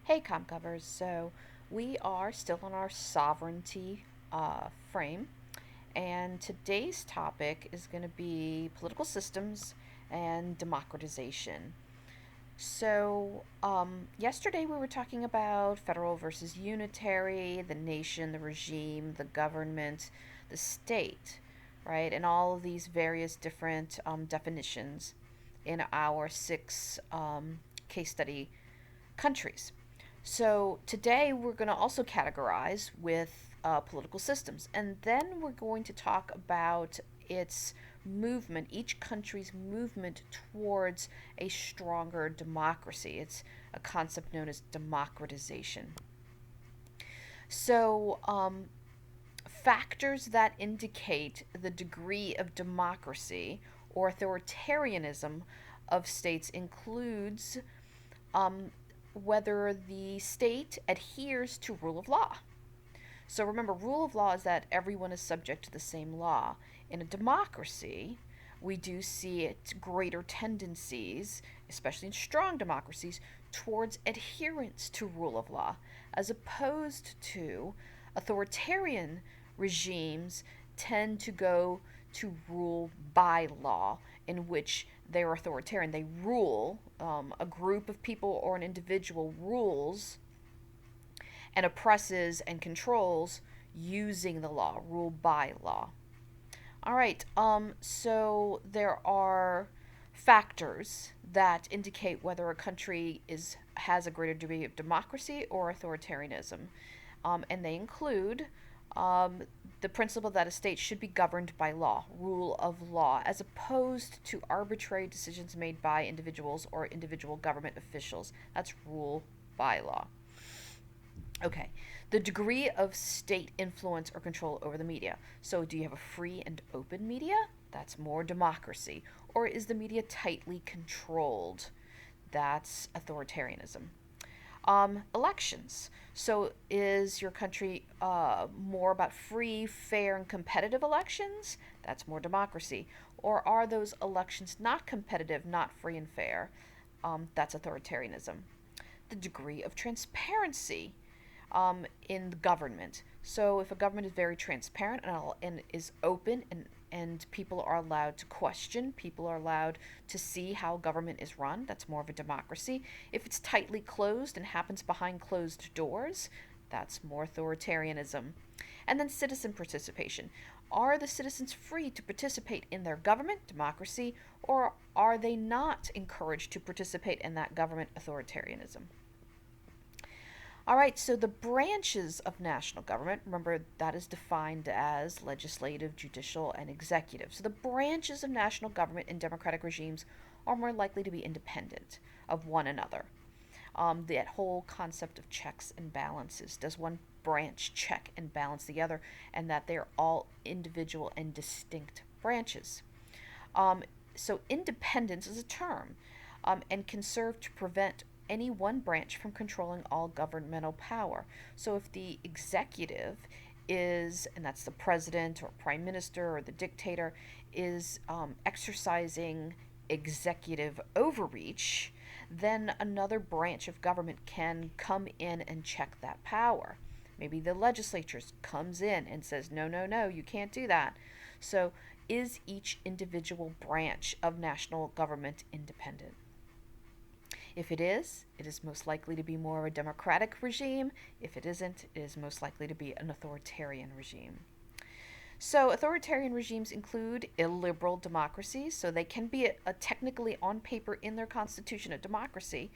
Hey, Comcovers. So we are still on our sovereignty frame, and today's topic is going to be political systems and democratization. Yesterday we were talking about federal versus unitary, the nation, the regime, the government, the state, right? And all of these various different definitions in our six case study countries. So today we're going to also categorize with political systems, and then we're going to talk about its movement, each country's movement towards a stronger democracy. It's a concept known as democratization. So, factors that indicate the degree of democracy or authoritarianism of states includes um, whether the state adheres to rule of law. So remember, rule of law is that everyone is subject to the same law. In a democracy, we do see it greater tendencies, especially in strong democracies, towards adherence to rule of law, as opposed to authoritarian regimes tend to go to rule by law, in which they're authoritarian. They rule, a group of people or an individual rules and oppresses and controls using the law, rule by law. All right, so there are factors that indicate whether a country has a greater degree of democracy or authoritarianism, and they include um, the principle that a state should be governed by law, rule of law, as opposed to arbitrary decisions made by individuals or individual government officials. That's rule by law. Okay, the degree of state influence or control over the media. So, do you have a free and open media? That's more democracy. Or is the media tightly controlled? That's authoritarianism. Elections. So, is your country more about free, fair, and competitive elections? That's more democracy. Or are those elections not competitive, not free and fair? That's authoritarianism. The degree of transparency in the government. So if a government is very transparent and is open and people are allowed to question, people are allowed to see how government is run, that's more of a democracy. If it's tightly closed and happens behind closed doors, that's more authoritarianism. And then citizen participation. Are the citizens free to participate in their government, democracy, or are they not encouraged to participate in that government, authoritarianism? All right, so the branches of national government, remember that is defined as legislative, judicial, and executive. So the branches of national government in democratic regimes are more likely to be independent of one another. That whole concept of checks and balances. Does one branch check and balance the other, and that they're all individual and distinct branches? Um, so independence is a term and can serve to prevent any one branch from controlling all governmental power. So if the executive is, and that's the president or prime minister or the dictator, is exercising executive overreach, then another branch of government can come in and check that power. Maybe the legislature comes in and says, no, no, no, you can't do that. So, is each individual branch of national government independent? If it is most likely to be more of a democratic regime. If it isn't, it is most likely to be an authoritarian regime. So, authoritarian regimes include illiberal democracies, so they can be technically on paper in their constitution a democracy,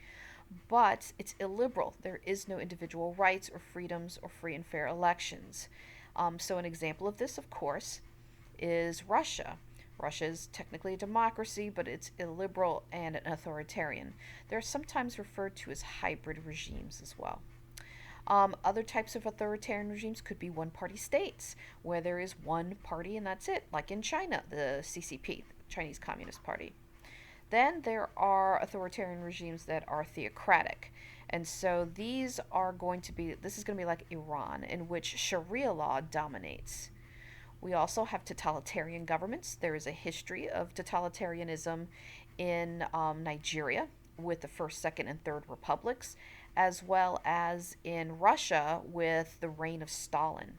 but it's illiberal. There is no individual rights or freedoms or free and fair elections. So, an example of this, of course, is Russia. Russia is technically a democracy, but it's illiberal and an authoritarian. They're sometimes referred to as hybrid regimes as well. Other types of authoritarian regimes could be one party states, where there is one party and that's it, like in China, the CCP, the Chinese Communist Party. Then there are authoritarian regimes that are theocratic. And so this is going to be like Iran, in which Sharia law dominates. We also have totalitarian governments. There is a history of totalitarianism in Nigeria with the first, second, and third republics, as well as in Russia with the reign of Stalin.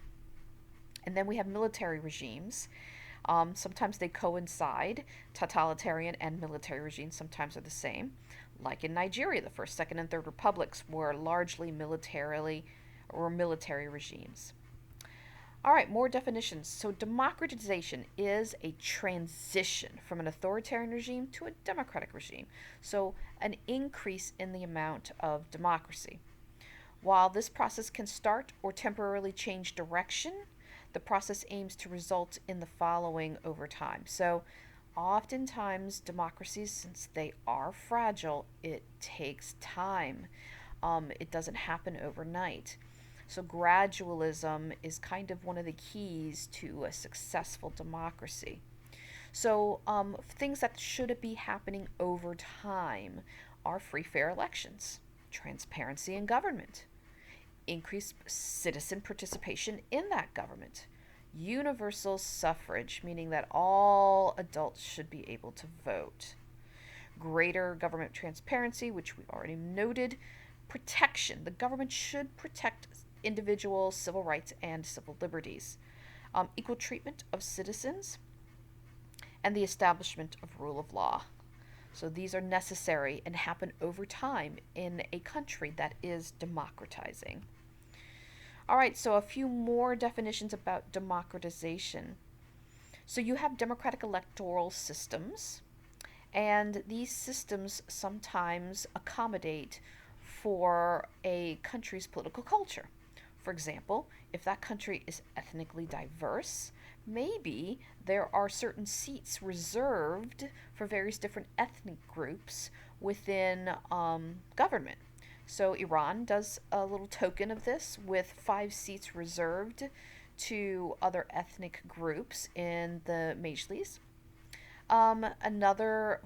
And then we have military regimes. Sometimes they coincide. Totalitarian and military regimes sometimes are the same. Like in Nigeria, the first, second, and third republics were largely military regimes. All right, more definitions. So, democratization is a transition from an authoritarian regime to a democratic regime. So, an increase in the amount of democracy. While this process can start or temporarily change direction, the process aims to result in the following over time. So, oftentimes, democracies, since they are fragile, it takes time. It doesn't happen overnight. So, gradualism is kind of one of the keys to a successful democracy. So, things that should be happening over time are free, fair elections, transparency in government, increased citizen participation in that government, universal suffrage, meaning that all adults should be able to vote, greater government transparency, which we've already noted, protection. The government should protect individual civil rights and civil liberties, equal treatment of citizens, and the establishment of rule of law. So these are necessary and happen over time in a country that is democratizing. All right, so a few more definitions about democratization. So you have democratic electoral systems, and these systems sometimes accommodate for a country's political culture. For example, if that country is ethnically diverse, maybe there are certain seats reserved for various different ethnic groups within government. So Iran does a little token of this with 5 seats reserved to other ethnic groups in the Majlis. Another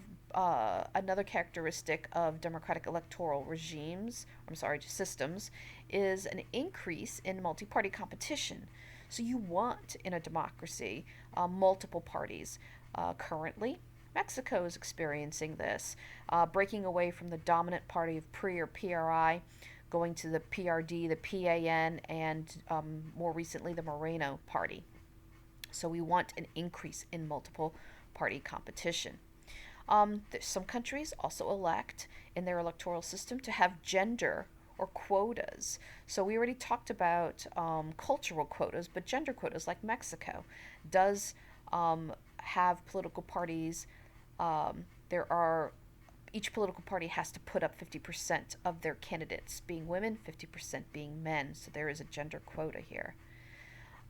characteristic of democratic electoral systems, is an increase in multi-party competition. So you want in a democracy multiple parties. Currently, Mexico is experiencing this, breaking away from the dominant party of PRI or PRI, going to the PRD, the PAN, and more recently the Moreno party. So we want an increase in multiple party competition. Some countries also elect in their electoral system to have gender or quotas. So we already talked about cultural quotas, but gender quotas, like Mexico, does have political parties. There are Each political party has to put up 50% of their candidates being women, 50% being men. So there is a gender quota here.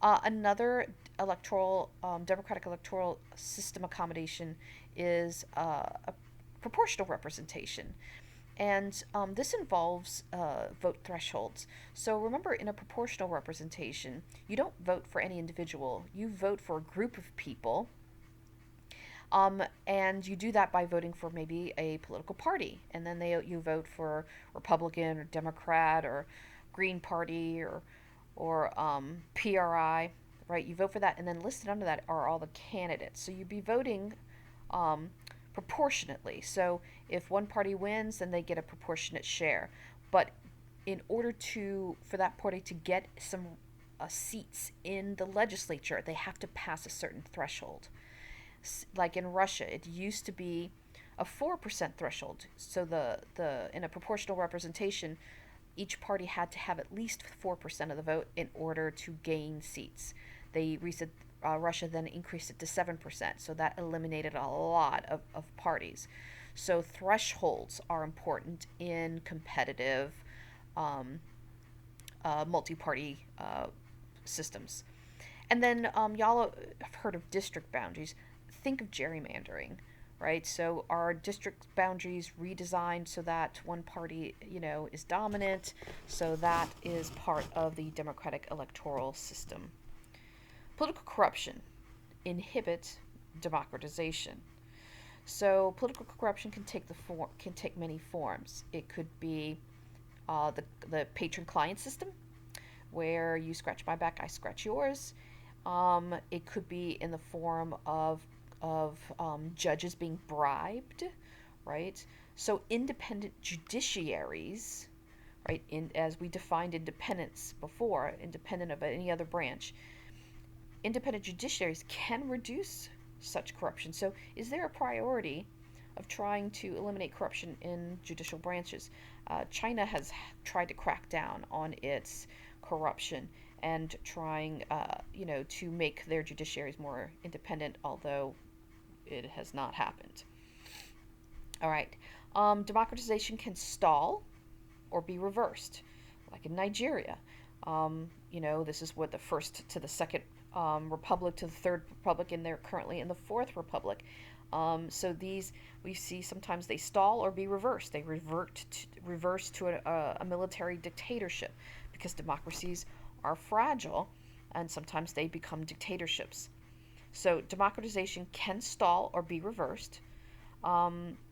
Another democratic electoral system accommodation is a proportional representation. And this involves vote thresholds. So remember, in a proportional representation, you don't vote for any individual, you vote for a group of people. And you do that by voting for maybe a political party. And then you vote for Republican or Democrat or Green Party or PRI, right? You vote for that, and then listed under that are all the candidates. So you'd be voting proportionately. So if one party wins, then they get a proportionate share. But in order for that party to get some seats in the legislature, they have to pass a certain threshold. Like in Russia, it used to be a 4% threshold. So in a proportional representation, each party had to have at least 4% of the vote in order to gain seats. Russia then increased it to 7%, so that eliminated a lot of parties. So thresholds are important in competitive multi-party systems. And then y'all have heard of district boundaries. Think of gerrymandering, right? So are district boundaries redesigned so that one party, is dominant? So that is part of the democratic electoral system. Political corruption inhibits democratization. So political corruption can take many forms. It could be the patron-client system, where you scratch my back, I scratch yours. It could be in the form of judges being bribed, right? So independent judiciaries, right? As we defined independence before, independent of any other branch, independent judiciaries can reduce such corruption. So, is there a priority of trying to eliminate corruption in judicial branches? China has tried to crack down on its corruption and trying, to make their judiciaries more independent, although it has not happened. All right. Democratization can stall or be reversed, like in Nigeria. This is what the first to the second republic to the third republic, and they're currently in the fourth republic. So these we see sometimes they stall or be reversed. They reverse to a military dictatorship because democracies are fragile, and sometimes they become dictatorships. So democratization can stall or be reversed.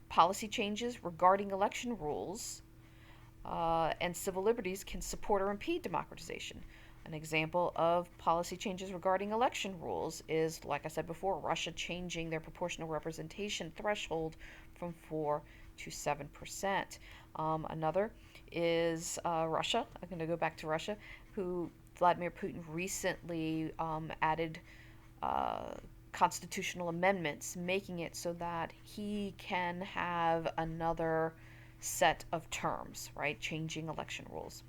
Policy changes regarding election rules and civil liberties can support or impede democratization. An example of policy changes regarding election rules is, like I said before, Russia changing their proportional representation threshold from 4 to 7%. Another is Russia. I'm going to go back to Russia, who Vladimir Putin recently added constitutional amendments, making it so that he can have another set of terms, right? Changing election rules.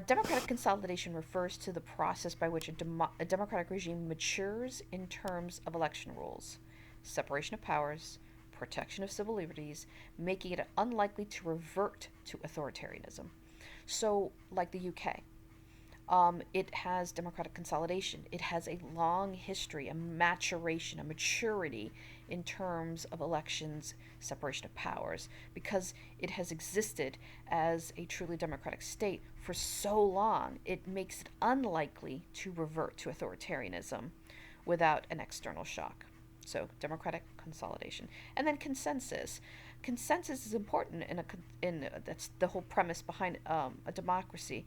Democratic consolidation refers to the process by which a democratic regime matures in terms of election rules, separation of powers, protection of civil liberties, making it unlikely to revert to authoritarianism. So, like the UK, it has democratic consolidation. It has a long history, a maturation, a maturity in terms of elections, separation of powers, because it has existed as a truly democratic state for so long. It makes it unlikely to revert to authoritarianism without an external shock. So, democratic consolidation. And then consensus. Consensus is important that's the whole premise behind a democracy.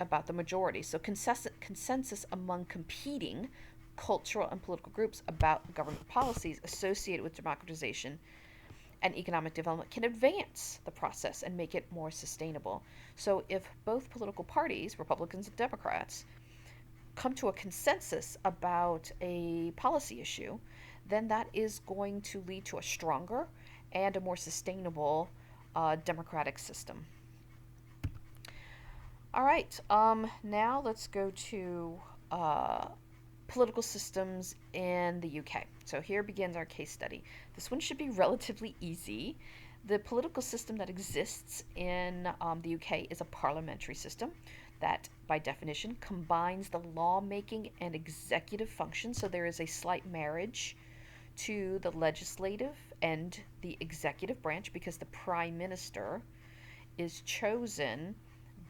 About the majority. So consensus among competing cultural and political groups about government policies associated with democratization and economic development can advance the process and make it more sustainable. So if both political parties, Republicans and Democrats, come to a consensus about a policy issue, then that is going to lead to a stronger and a more sustainable democratic system. All right, now let's go to political systems in the UK. So here begins our case study. This one should be relatively easy. The political system that exists in the UK is a parliamentary system that, by definition, combines the lawmaking and executive functions. So there is a slight marriage to the legislative and the executive branch because the prime minister is chosen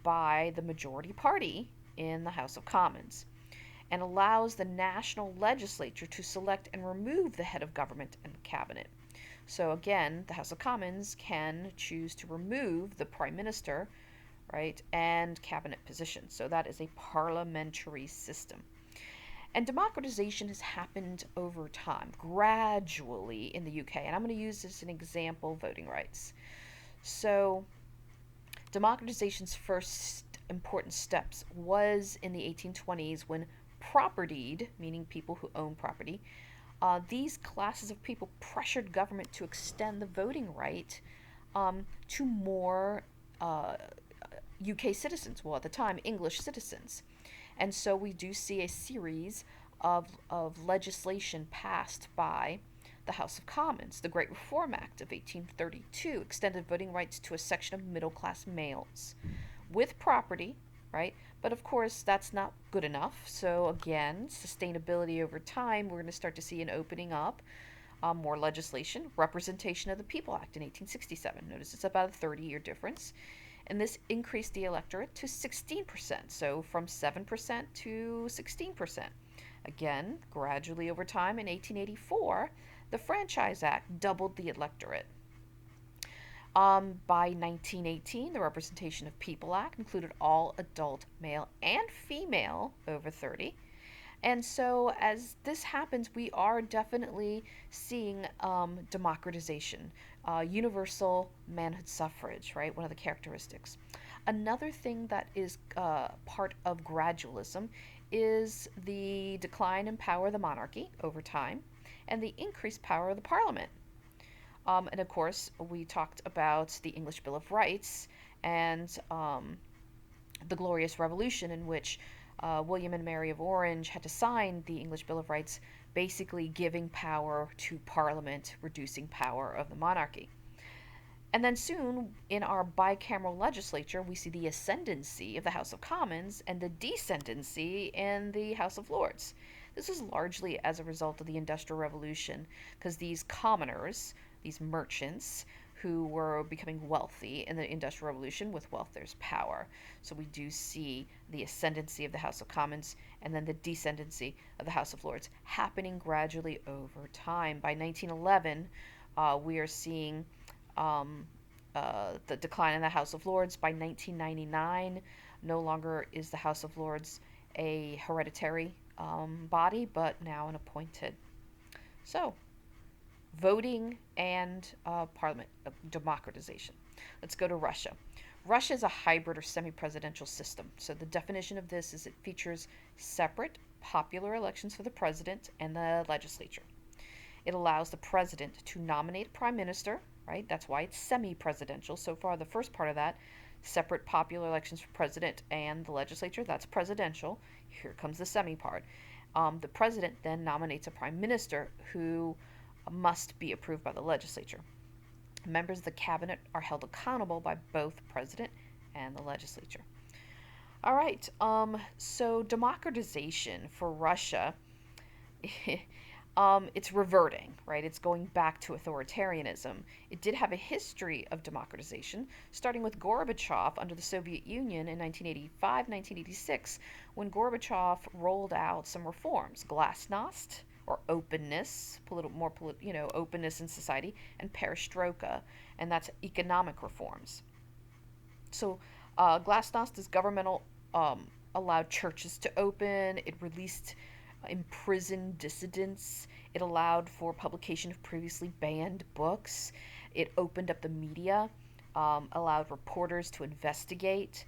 by the majority party in the House of Commons and allows the national legislature to select and remove the head of government and cabinet. So again, the House of Commons can choose to remove the prime minister, right, and cabinet positions. So that is a parliamentary system. And democratization has happened over time, gradually in the UK. And I'm going to use this as an example, voting rights. So democratization's first important steps was in the 1820s when propertied, meaning people who own property, these classes of people pressured government to extend the voting right to more UK citizens, well, at the time, English citizens. And so we do see a series of legislation passed by the House of Commons. The Great Reform Act of 1832 extended voting rights to a section of middle class males with property, right? But of course, that's not good enough. So, again, sustainability over time, we're going to start to see an opening up, more legislation, Representation of the People Act in 1867. Notice it's about a 30-year difference. And this increased the electorate to 16%, so from 7% to 16%. Again, gradually over time, in 1884, the Franchise Act doubled the electorate. By 1918, the Representation of People Act included all adult male and female over 30. And so, as this happens, we are definitely seeing democratization, universal manhood suffrage, right? One of the characteristics. Another thing that is part of gradualism is the decline in power of the monarchy over time and the increased power of the parliament. And of course, we talked about the English Bill of Rights and the Glorious Revolution, in which William and Mary of Orange had to sign the English Bill of Rights, basically giving power to Parliament, reducing power of the monarchy. And then soon, in our bicameral legislature, we see the ascendancy of the House of Commons and the descendancy in the House of Lords. This was largely as a result of the Industrial Revolution, because these commoners, these merchants, who were becoming wealthy in the Industrial Revolution, with wealth there's power. So we do see the ascendancy of the House of Commons and then the descendancy of the House of Lords happening gradually over time. By 1911, we are seeing um, the decline in the House of Lords. By 1999, no longer is the House of Lords a hereditary body, but now an appointed. So, voting and parliament democratization. Let's go to Russia. Russia is a hybrid or semi presidential system. So, the definition of this is it features separate popular elections for the president and the legislature. It allows the president to nominate a prime minister, right? That's why it's semi presidential. So far, the first part of that, separate popular elections for president and the legislature, that's presidential. Here comes the semi part. The president then nominates a prime minister who must be approved by the legislature. Members of the cabinet are held accountable by both the president and the legislature. All right, so democratization for Russia it's reverting, right? It's going back to authoritarianism. It did have a history of democratization, starting with Gorbachev under the Soviet Union in 1985, 1986, when Gorbachev rolled out some reforms, glasnost, or openness, openness in society, and perestroika, and that's economic reforms. So, glasnost is governmental, allowed churches to open. It released imprisoned dissidents. It allowed for publication of previously banned books. It opened up the media, allowed reporters to investigate.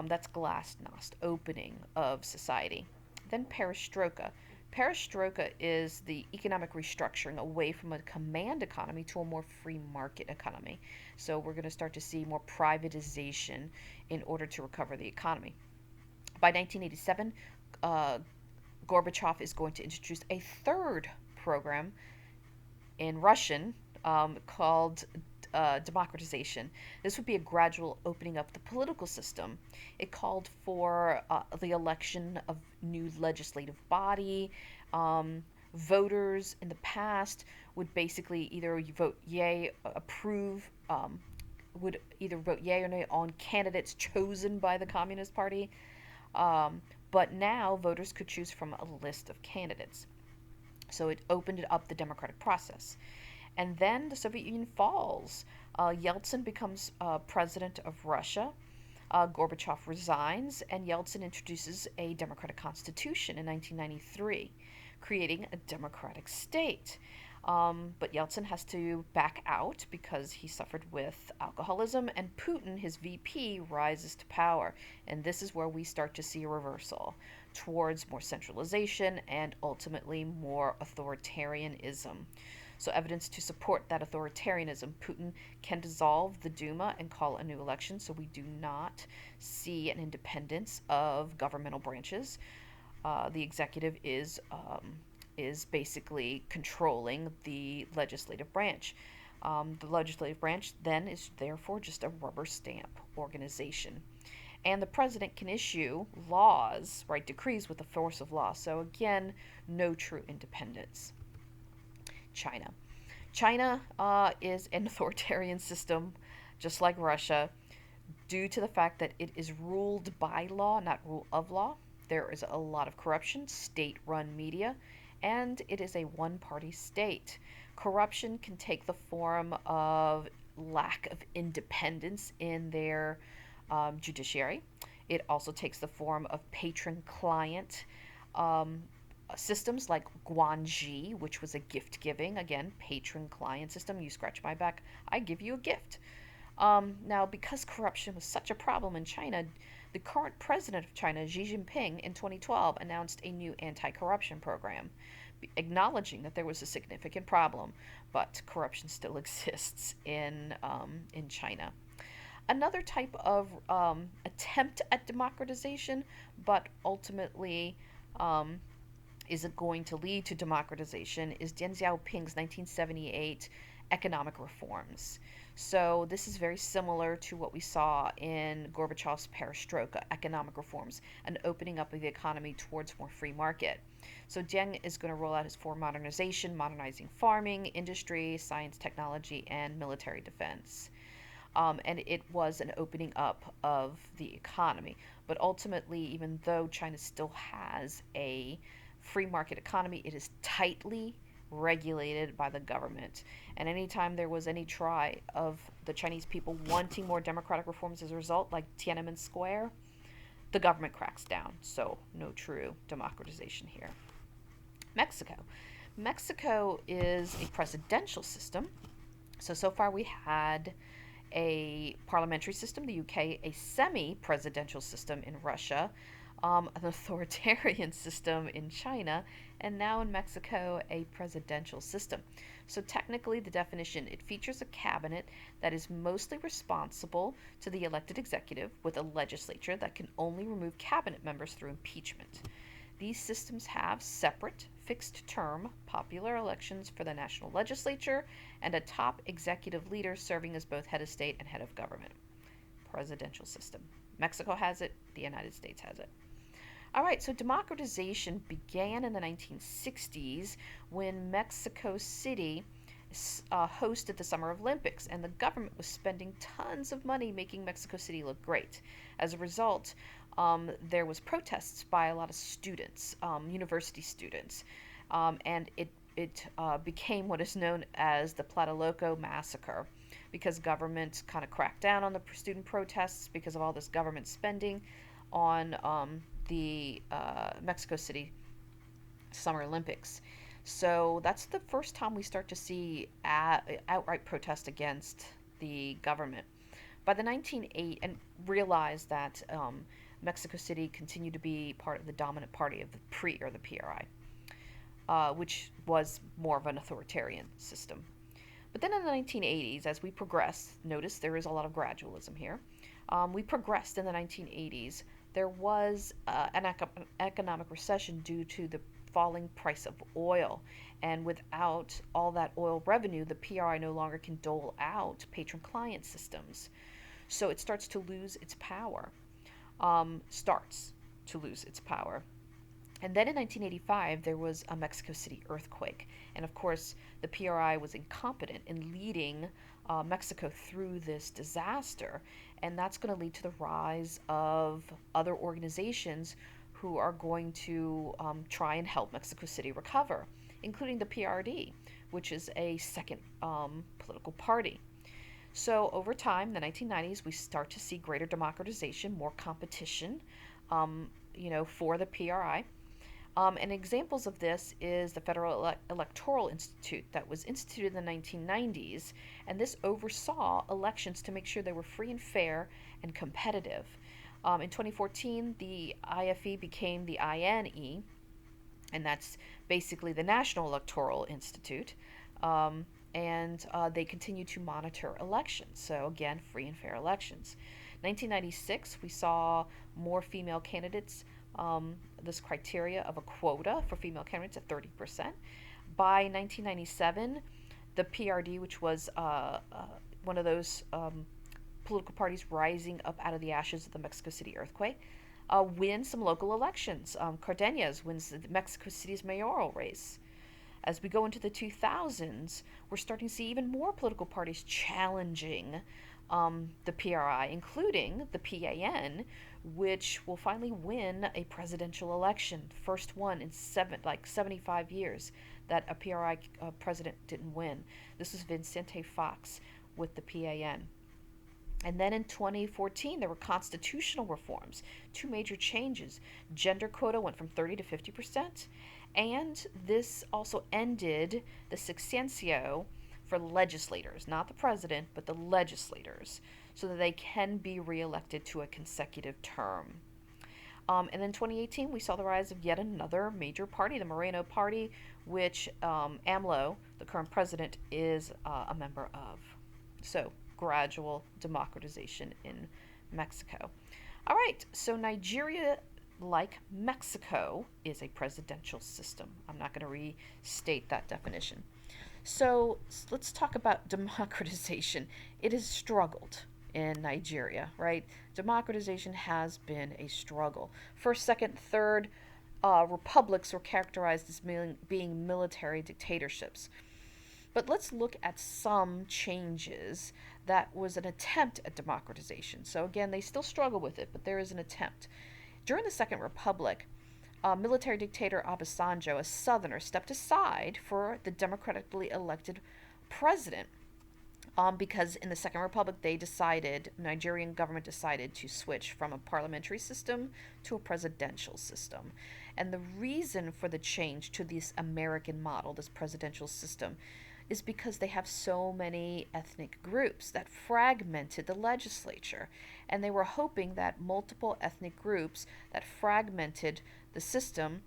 That's glasnost, opening of society. Then perestroika. Perestroika is the economic restructuring away from a command economy to a more free market economy. So we're going to start to see more privatization in order to recover the economy. By 1987, uh, Gorbachev is going to introduce a third program in Russian called democratization. This would be a gradual opening up the political system. It called for the election of new legislative body. Voters in the past would basically either vote yay, approve, would either vote yay or nay on candidates chosen by the Communist Party. Um, but now voters could choose from a list of candidates. So it opened up the democratic process. And then the Soviet Union falls. Yeltsin becomes president of Russia. Gorbachev resigns, and Yeltsin introduces a democratic constitution in 1993, creating a democratic state. But Yeltsin has to back out because he suffered with alcoholism, and Putin, his VP, rises to power. And this is where we start to see a reversal towards more centralization and ultimately more authoritarianism. So, evidence to support that authoritarianism. Putin can dissolve the Duma and call a new election, so we do not see an independence of governmental branches. The executive is basically controlling the legislative branch. The legislative branch then is therefore just a rubber stamp organization. And the president can issue laws, right, decrees with the force of law. So again, no true independence. China. China is an authoritarian system, just like Russia, due to the fact that it is ruled by law, not rule of law. There is a lot of corruption, state run media, and it is a one party state. Corruption can take the form of lack of independence in their judiciary. It also takes the form of patron client systems like Guanji, which was a gift giving, again, patron client system. You scratch my back, I give you a gift. Now, because corruption was such a problem in China, the current president of China, Xi Jinping, in 2012 announced a new anti corruption program, acknowledging that there was a significant problem, but corruption still exists in China. Another type of attempt at democratization, but ultimately um, isn't going to lead to democratization, is Deng Xiaoping's 1978 economic reforms. So, this is very similar to what we saw in Gorbachev's perestroika economic reforms, an opening up of the economy towards more free market. So, Deng is going to roll out his four modernization, modernizing farming, industry, science, technology, and military defense. And it was an opening up of the economy. But ultimately, even though China still has a free market economy, it is tightly regulated by the government. And anytime there was any try of the Chinese people wanting more democratic reforms as a result, like Tiananmen Square, the government cracks down. So, no true democratization here. Mexico. Mexico is a presidential system. So far we had a parliamentary system, the UK, a semi presidential system in Russia, an authoritarian system in China, and now in Mexico, a presidential system. So, technically, the definition it features a cabinet that is mostly responsible to the elected executive with a legislature that can only remove cabinet members through impeachment. These systems have separate, fixed term, popular elections for the national legislature and a top executive leader serving as both head of state and head of government. Presidential system. Mexico has it, the United States has it. All right, so democratization began in the 1960s when Mexico City hosted the Summer Olympics, and the government was spending tons of money making Mexico City look great. As a result, there was protests by a lot of students, university students, and it became what is known as the Tlatelolco Massacre, because government kind of cracked down on the student protests because of all this government spending on the Mexico City Summer Olympics. So that's the first time we start to see outright protest against the government. By the 1980s, and realize that Mexico City continued to be part of the dominant party of the PRI, which was more of an authoritarian system. But then in the 1980s, as we progress, notice there is a lot of gradualism here. We progressed in the 1980s. There was an economic recession due to the falling price of oil. And without all that oil revenue, the PRI no longer can dole out patron client systems. So it starts to lose its power. Starts to lose its power. And then in 1985, there was a Mexico City earthquake. And of course, the PRI was incompetent in leading Mexico through this disaster. And that's going to lead to the rise of other organizations who are going to try and help Mexico City recover, including the PRD, which is a second political party. So over time, the 1990s, we start to see greater democratization, more competition, for the PRI. And examples of this is the Federal Electoral Institute that was instituted in the 1990s, and this oversaw elections to make sure they were free and fair and competitive. In 2014, the IFE became the INE, and that's basically the National Electoral Institute, and they continue to monitor elections. So again, free and fair elections. 1996, we saw more female candidates. This criteria of a quota for female candidates at 30%. By 1997, the PRD, which was one of those political parties rising up out of the ashes of the Mexico City earthquake, wins some local elections. Cardenas wins the Mexico City's mayoral race. As we go into the 2000s, we're starting to see even more political parties challenging the PRI, including the PAN, which will finally win a presidential election. First one in 75 years that a PRI president didn't win. This was Vicente Fox with the PAN. And then in 2014, there were constitutional reforms, two major changes. Gender quota went from 30 to 50%, And this also ended the sexencio for legislators, not the president, but the legislators, so that they can be reelected to a consecutive term. And in 2018, we saw the rise of yet another major party, the Moreno Party, which AMLO, the current president, is a member of. So, gradual democratization in Mexico. All right, so Nigeria, like Mexico, is a presidential system. I'm not going to restate that definition. So let's talk about democratization. It has struggled in Nigeria, right? Democratization has been a struggle. First, second, third republics were characterized as being military dictatorships. But let's look at some changes that was an attempt at democratization. So, again, they still struggle with it, but there is an attempt. During the Second Republic, military dictator Obasanjo, a southerner, stepped aside for the democratically elected president because in the Second Republic Nigerian government decided to switch from a parliamentary system to a presidential system. And the reason for the change to this American model, this presidential system, is because they have so many ethnic groups that fragmented the legislature. And they were hoping that multiple ethnic groups that fragmented the system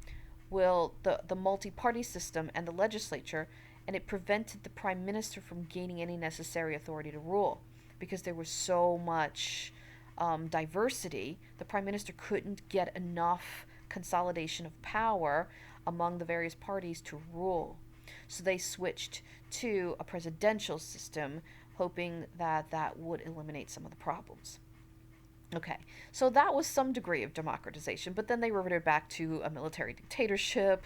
the multi-party system and the legislature, and it prevented the prime minister from gaining any necessary authority to rule because there was so much diversity. The prime minister couldn't get enough consolidation of power among the various parties to rule. So they switched to a presidential system, hoping that that would eliminate some of the problems. Okay, so that was some degree of democratization, but then they reverted back to a military dictatorship,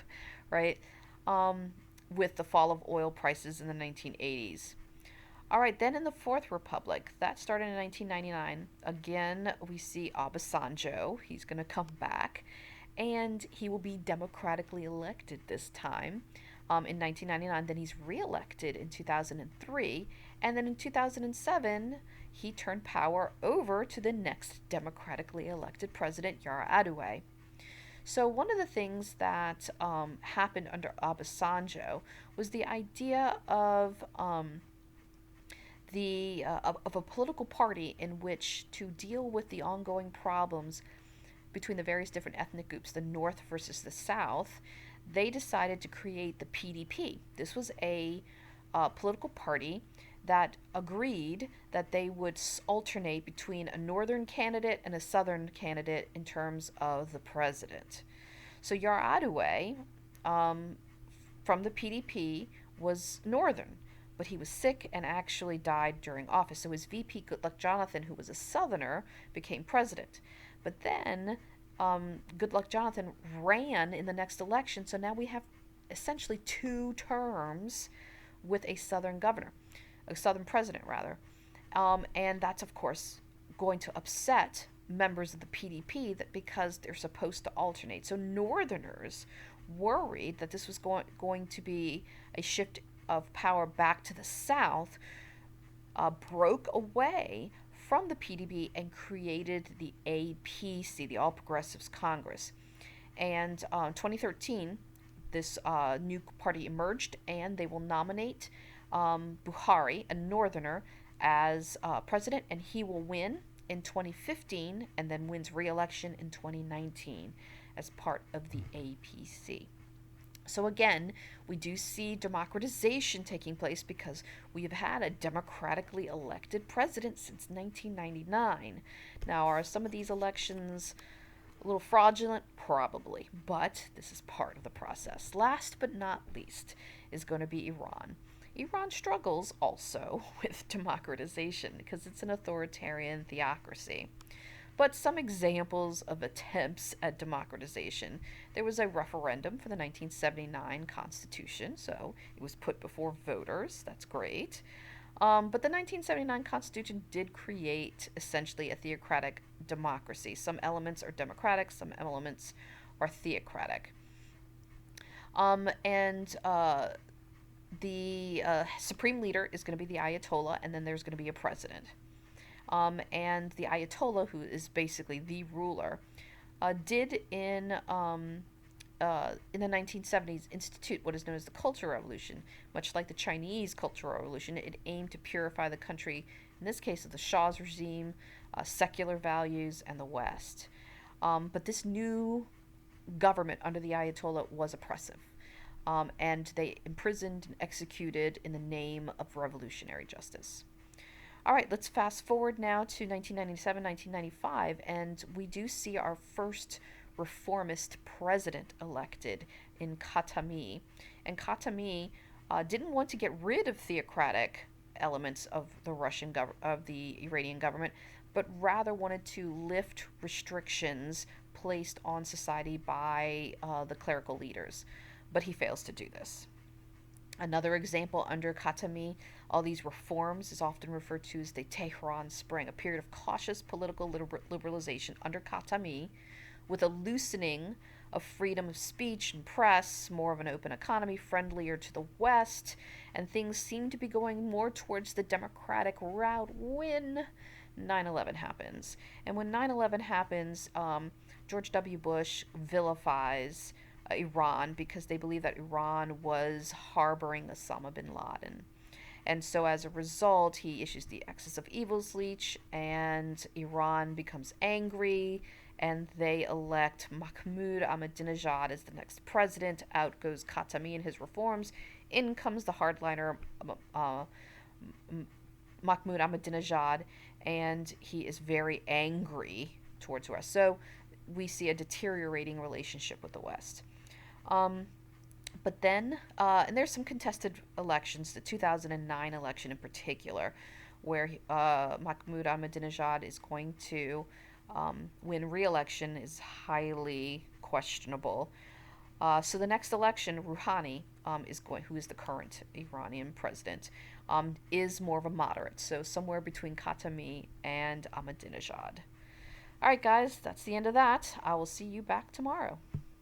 right? Um, with the fall of oil prices in the 1980s. All right, then in the Fourth Republic, that started in 1999. Again, we see Obasanjo. He's going to come back, and he will be democratically elected this time in 1999. Then he's reelected in 2003, and then in 2007, he turned power over to the next democratically elected president, Yara Adewey. So, one of the things that happened under Obasanjo was the idea of a political party in which to deal with the ongoing problems between the various different ethnic groups, the North versus the South. They decided to create the PDP. This was a political party that agreed that they would alternate between a northern candidate and a southern candidate in terms of the president. So Yar'Adua from the PDP was northern, but he was sick and actually died during office. So his VP, Goodluck Jonathan, who was a southerner, became president. But then Goodluck Jonathan ran in the next election, so now we have essentially two terms with a southern president rather, and that's of course going to upset members of the PDP that because they're supposed to alternate. So Northerners worried that this was going to be a shift of power back to the South, broke away from the PDP and created the APC, the All Progressives Congress. And in 2013, this new party emerged, and they will nominate Buhari, a northerner, as president, and he will win in 2015 and then wins re-election in 2019 as part of the APC. So again, we do see democratization taking place because we have had a democratically elected president since 1999. Now, are some of these elections a little fraudulent? Probably, but this is part of the process. Last but not least is going to be Iran. Iran struggles also with democratization because it's an authoritarian theocracy. But some examples of attempts at democratization. There was a referendum for the 1979 Constitution, so it was put before voters. That's great. But the 1979 Constitution did create essentially a theocratic democracy. Some elements are democratic, some elements are theocratic. And the supreme leader is going to be the Ayatollah, and then there's going to be a president. And the Ayatollah, who is basically the ruler, did in in the 1970s, institute what is known as the Cultural Revolution. Much like the Chinese Cultural Revolution, it aimed to purify the country, in this case of the Shah's regime, secular values, and the West. But this new government under the Ayatollah was oppressive. And they imprisoned and executed in the name of revolutionary justice. All right, let's fast forward now to 1997, 1995, and we do see our first reformist president elected in Khatami. And Khatami didn't want to get rid of theocratic elements of the of the Iranian government, but rather wanted to lift restrictions placed on society by the clerical leaders. But he fails to do this. Another example under Khatami, all these reforms is often referred to as the Tehran Spring, a period of cautious political liberalization under Khatami, with a loosening of freedom of speech and press, more of an open economy, friendlier to the West, and things seem to be going more towards the democratic route when 9/11 happens. And when 9/11 happens, George W. Bush vilifies Iran because they believe that Iran was harboring Osama bin Laden. And so as a result, he issues the Axis of Evils leech, and Iran becomes angry, and they elect Mahmoud Ahmadinejad as the next president. Out goes Khatami and his reforms. In comes the hardliner Mahmoud Ahmadinejad, and he is very angry towards the West. So we see a deteriorating relationship with the West. Um, but then, and there's some contested elections, the 2009 election in particular, where Mahmoud Ahmadinejad is going to win re-election is highly questionable. So the next election, Rouhani who is the current Iranian president, is more of a moderate, so somewhere between Khatami and Ahmadinejad. All right, guys, that's the end of that. I will see you back tomorrow.